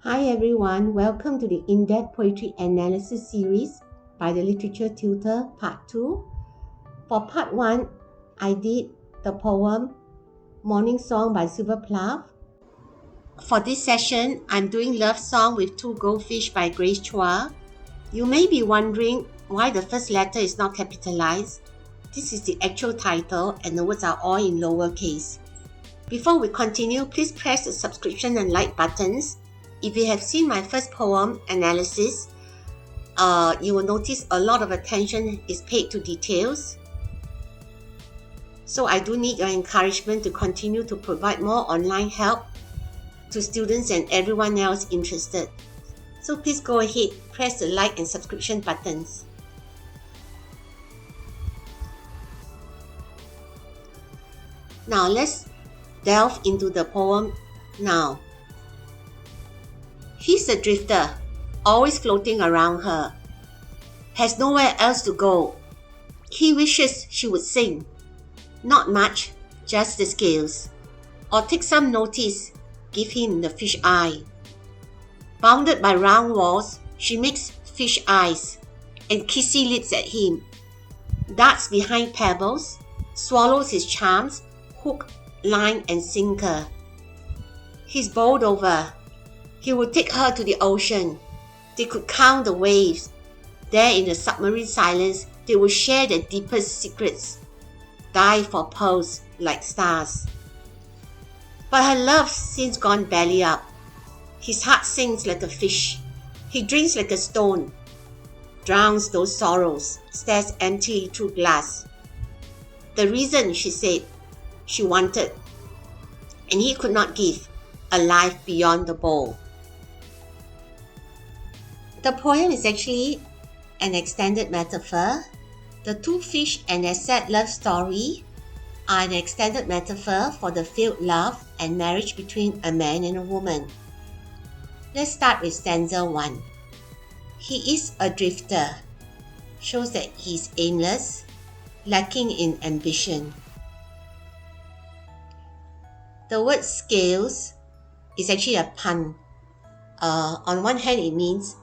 Hi everyone, welcome to the In-Depth Poetry Analysis series by the Literature Tutor Part 2. For Part 1, I did the poem Morning Song by Silver Plough. For this session, I'm doing Love Song with Two Goldfish by Grace Chua. You may be wondering why the first letter is not capitalized. This is the actual title and the words are all in lowercase. Before we continue, please press the subscription and like buttons. If you have seen my first poem analysis, you will notice a lot of attention is paid to details. So I do need your encouragement to continue to provide more online help to students and everyone else interested. So please go ahead, press the like and subscription buttons. Now let's delve into the poem now. He's a drifter, always floating around her. Has nowhere else to go. He wishes she would sing. Not much, just the scales. Or take some notice, give him the fish eye. Bounded by round walls, she makes fish eyes and kissy lips at him. Darts behind pebbles, swallows his charms, hook, line and sinker. He's bowled over. He would take her to the ocean. They could count the waves. There in the submarine silence, they would share their deepest secrets. Die for pearls like stars. But her love's since gone belly up. His heart sinks like a fish. He drinks like a stone. Drowns those sorrows, stares emptily through glass. The reason, she said, she wanted, and he could not give, a life beyond the bowl. The poem is actually an extended metaphor. The two fish and their sad love story are an extended metaphor for the failed love and marriage between a man and a woman. Let's start with stanza 1. He is a drifter, shows that he's aimless, lacking in ambition. The word scales is actually a pun. On one hand, it means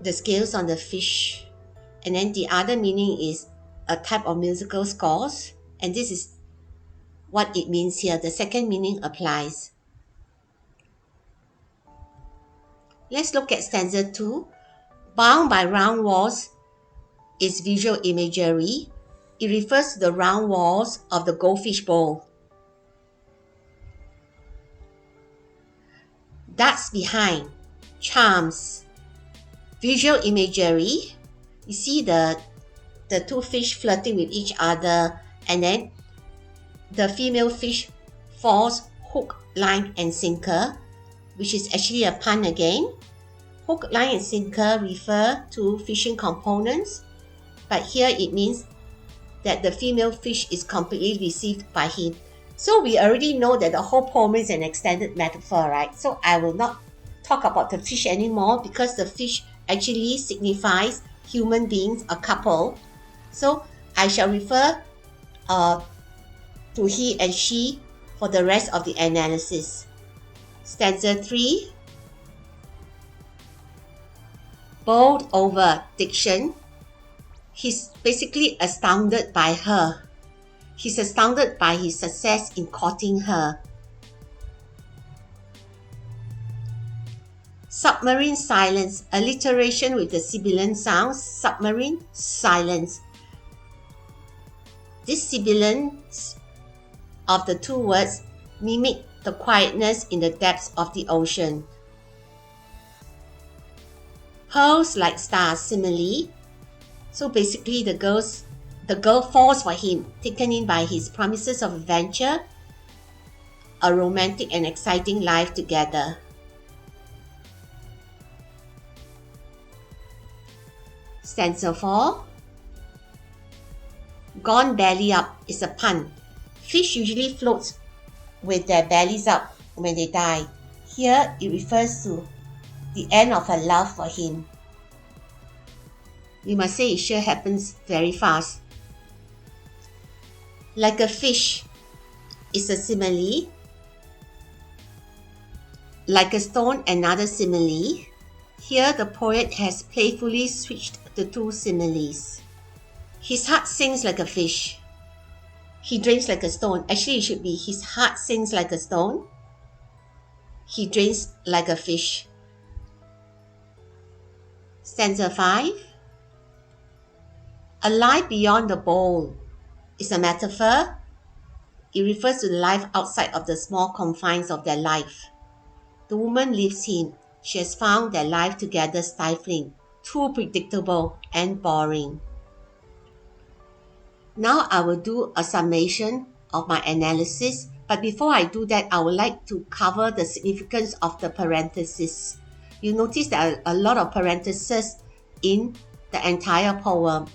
the scales on the fish, and then the other meaning is a type of musical scores, and this is what it means here. The second meaning applies. Let's look at stanza 2. Bound by round walls is visual imagery. It refers to the round walls of the goldfish bowl. Darts behind, charms, visual imagery. You see the two fish flirting with each other, and then the female fish falls hook, line and sinker, which is actually a pun again. Hook, line and sinker refer to fishing components, but here it means that the female fish is completely deceived by him. So we already know that the whole poem is an extended metaphor, right? So I will not talk about the fish anymore because the fish actually signifies human beings, a couple. So I shall refer to he and she for the rest of the analysis. Stanza 3. Bowled over diction. He's basically astounded by her. He's astounded by his success in courting her. Submarine silence, alliteration with the sibilant sounds. Submarine silence. This sibilance of the two words mimic the quietness in the depths of the ocean. Pearls like stars, simile. So basically the girl falls for him, taken in by his promises of adventure, a romantic and exciting life together. Stanza 4. Gone belly up is a pun. Fish usually floats with their bellies up when they die. Here it refers to the end of her love for him. We must say it sure happens very fast. Like a fish is a simile. Like a stone, another simile. Here the poet has playfully switched the two similes. His heart sings like a fish. He drinks like a stone. Actually, it should be his heart sings like a stone. He drinks like a fish. Stanza 5. A life beyond the bowl is a metaphor. It refers to the life outside of the small confines of their life. The woman leaves him. She has found their life together stifling, too predictable and boring. Now I will do a summation of my analysis, but before I do that, I would like to cover the significance of the parentheses. You notice there are a lot of parentheses in the entire poem.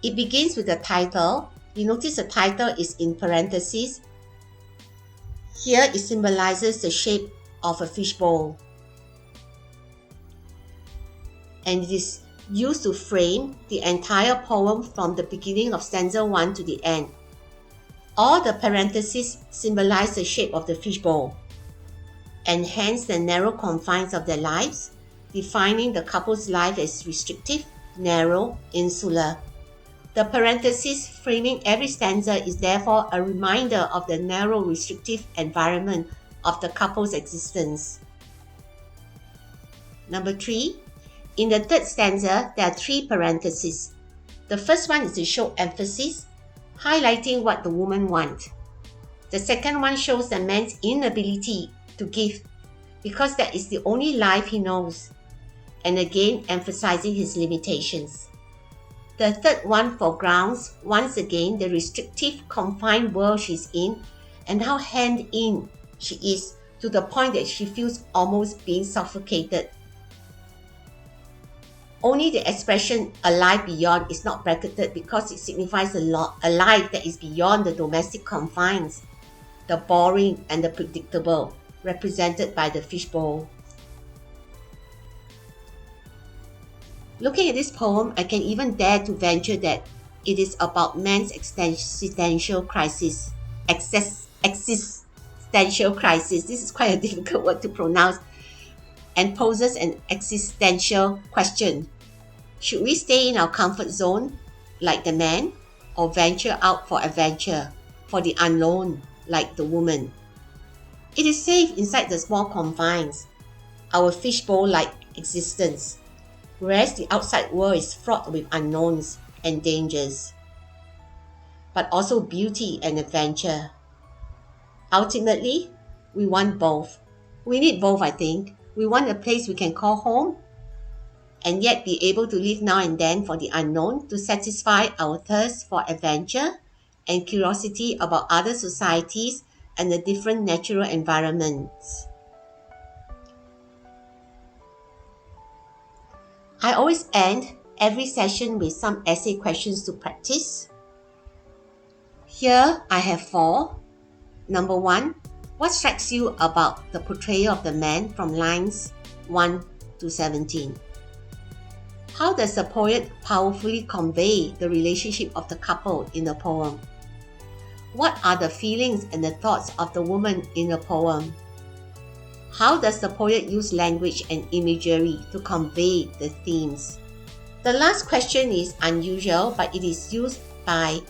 It begins with the title. You notice the title is in parentheses. Here it symbolizes the shape of a fishbowl. And it is used to frame the entire poem from the beginning of stanza 1 to the end. All the parentheses symbolize the shape of the fishbowl, and hence the narrow confines of their lives, defining the couple's life as restrictive, narrow, insular. The parenthesis framing every stanza is therefore a reminder of the narrow, restrictive environment of the couple's existence. Number 3. In the third stanza, there are 3 parentheses. The first one is to show emphasis, highlighting what the woman wants. The second one shows the man's inability to give, because that is the only life he knows, and again emphasizing his limitations. The third one foregrounds, once again, the restrictive, confined world she's in, and how hemmed in she is, to the point that she feels almost being suffocated. Only the expression "a life beyond" is not bracketed because it signifies a life that is beyond the domestic confines, the boring and the predictable, represented by the fishbowl. Looking at this poem, I can even dare to venture that it is about man's existential crisis. Existential crisis. This is quite a difficult word to pronounce, and poses an existential question. Should we stay in our comfort zone, like the man, or venture out for adventure, for the unknown, like the woman? It is safe inside the small confines, our fishbowl-like existence, whereas the outside world is fraught with unknowns and dangers, but also beauty and adventure. Ultimately, we want both. We need both, I think. We want a place we can call home, and yet be able to live now and then for the unknown, to satisfy our thirst for adventure and curiosity about other societies and the different natural environments. I always end every session with some essay questions to practice. Here I have 4. Number 1, what strikes you about the portrayal of the man from lines 1 to 17? How does the poet powerfully convey the relationship of the couple in the poem? What are the feelings and the thoughts of the woman in the poem? How does the poet use language and imagery to convey the themes? The last question is unusual, but it is used by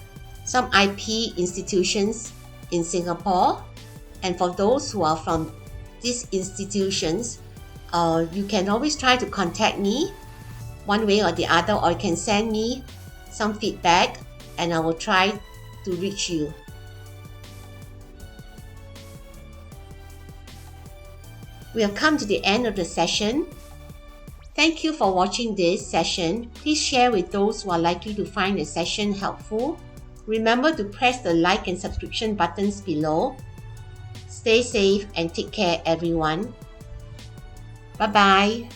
some IP institutions in Singapore. And for those who are from these institutions, you can always try to contact me one way or the other, or you can send me some feedback and I will try to reach you. We have come to the end of the session. Thank you for watching this session. Please share with those who are likely to find the session helpful. Remember to press the like and subscription buttons below. Stay safe and take care, everyone. Bye-bye.